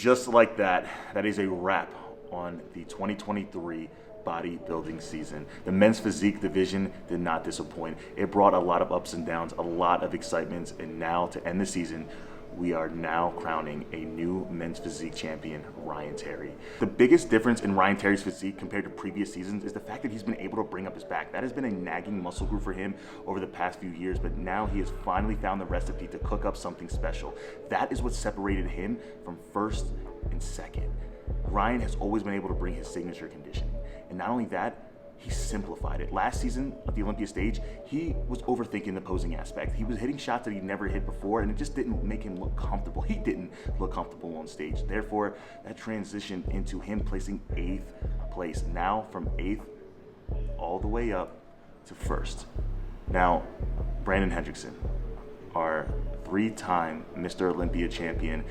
Just like that, that is a wrap on the 2023 bodybuilding season. The men's physique division did not disappoint. It brought a lot of ups and downs, a lot of excitements, and now to end the season, we are now crowning a new men's physique champion, Ryan Terry. The biggest difference in Ryan Terry's physique compared to previous seasons is the fact that he's been able to bring up his back. That has been a nagging muscle group for him over the past few years, but now he has finally found the recipe to cook up something special. That is what separated him from first and second. Ryan has always been able to bring his signature conditioning. And not only that, he simplified it. Last season at the Olympia stage, he was overthinking the posing aspect. He was hitting shots that he never hit before, and it just didn't make him look comfortable. He didn't look comfortable on stage. Therefore, that transitioned into him placing 8th place. Now, from 8th all the way up to 1st. Now, Brandon Hendrickson, our 3-time Mr. Olympia champion,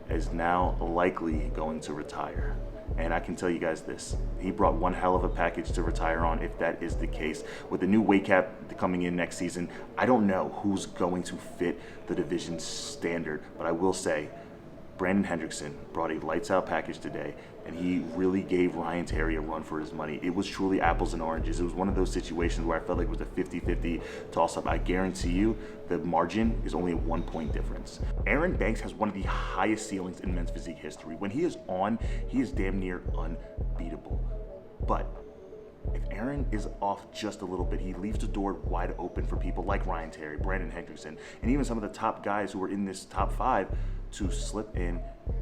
is now likely going to retire. And I can tell you guys this, he brought one hell of a package to retire on if that is the case. With the new weight cap coming in next season, I don't know who's going to fit the division standard, but I will say Brandon Hendrickson brought a lights out package today, and he really gave Ryan Terry a run for his money. It was truly apples and oranges. It was one of those situations where I felt like it was a 50-50 toss-up. I guarantee you the margin is only a 1-point difference. Erin has one of the highest ceilings in men's physique history. When he is on, he is damn near unbeatable. But if Erin is off just a little bit, he leaves the door wide open for people like Ryan Terry, Brandon Hendrickson, and even some of the top guys who were in this top 5 to slip in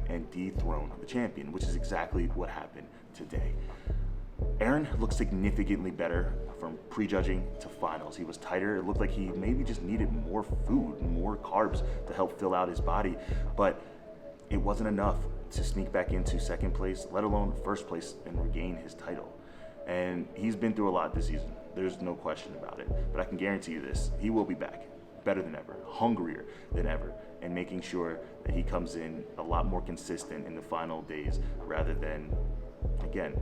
and dethrone the champion, which is exactly what happened today. Erin looked significantly better from prejudging to finals. He was tighter. It looked like he maybe just needed more food, more carbs to help fill out his body, but it wasn't enough to sneak back into 2nd place, let alone 1st place, and regain his title. And he's been through a lot this season. There's no question about it. But I can guarantee you this, he will be back better than ever, hungrier than ever, and making sure that he comes in a lot more consistent in the final days rather than, again,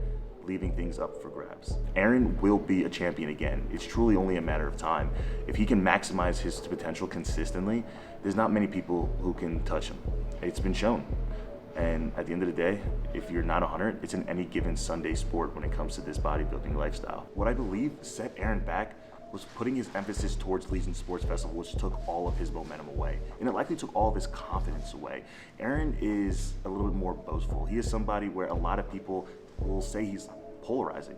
leaving things up for grabs. Erin will be a champion again. It's truly only a matter of time. If he can maximize his potential consistently, there's not many people who can touch him. It's been shown. And at the end of the day, if you're not 100, it's in any given Sunday sport when it comes to this bodybuilding lifestyle. What I believe set Erin back was putting his emphasis towards Legion Sports Festival, which took all of his momentum away. And it likely took all of his confidence away. Erin is a little bit more boastful. He is somebody where a lot of people will say he's polarizing.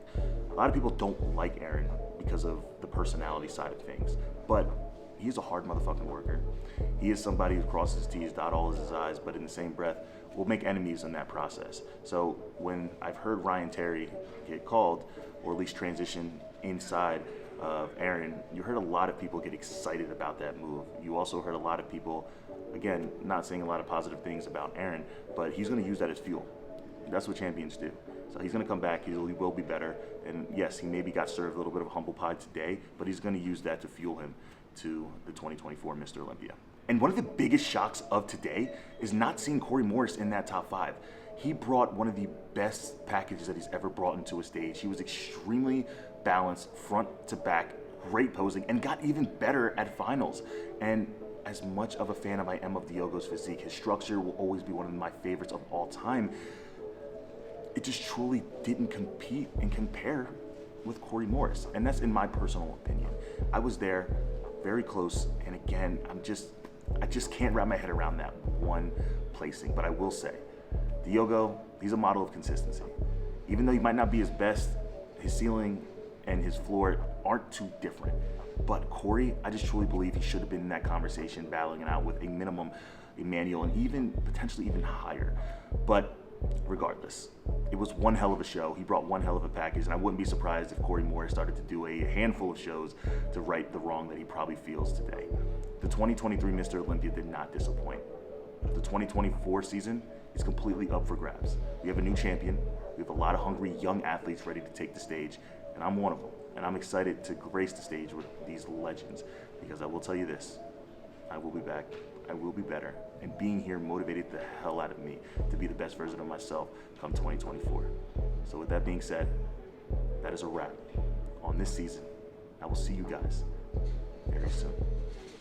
A lot of people don't like Erin because of the personality side of things, but he's a hard motherfucking worker. He is somebody who crosses his T's, dot all his I's, but in the same breath, will make enemies in that process. So when I've heard Ryan Terry get called, or at least transition inside of Erin, you heard a lot of people get excited about that move. You also heard a lot of people, again, not saying a lot of positive things about Erin, but he's gonna use that as fuel. That's what champions do. So he's gonna come back, he will be better, and yes, he maybe got served a little bit of humble pie today, but he's gonna use that to fuel him to the 2024 Mr. Olympia. And one of the biggest shocks of today is not seeing Corey Morris in that top 5. He brought one of the best packages that he's ever brought into a stage. He was extremely balanced, front to back, great posing, and got even better at finals. And as much of a fan as I am of Diogo's physique, his structure will always be one of my favorites of all time. It just truly didn't compete and compare with Corey Morris. And that's in my personal opinion. I was there, very close, and again, I just can't wrap my head around that one placing. But I will say, Diogo, he's a model of consistency. Even though he might not be his best, his ceiling and his floor aren't too different. But Corey, I just truly believe he should have been in that conversation, battling it out with a minimum Emmanuel, and even potentially even higher. But regardless, it was one hell of a show. He brought one hell of a package, and I wouldn't be surprised if Corey Morris started to do a handful of shows to right the wrong that he probably feels today. The 2023 Mr. Olympia did not disappoint. The 2024 season is completely up for grabs. We have a new champion. We have a lot of hungry young athletes ready to take the stage, and I'm one of them. And I'm excited to grace the stage with these legends, because I will tell you this, I will be back, I will be better, and being here motivated the hell out of me to be the best version of myself come 2024. So with that being said, that is a wrap on this season. I will see you guys very soon.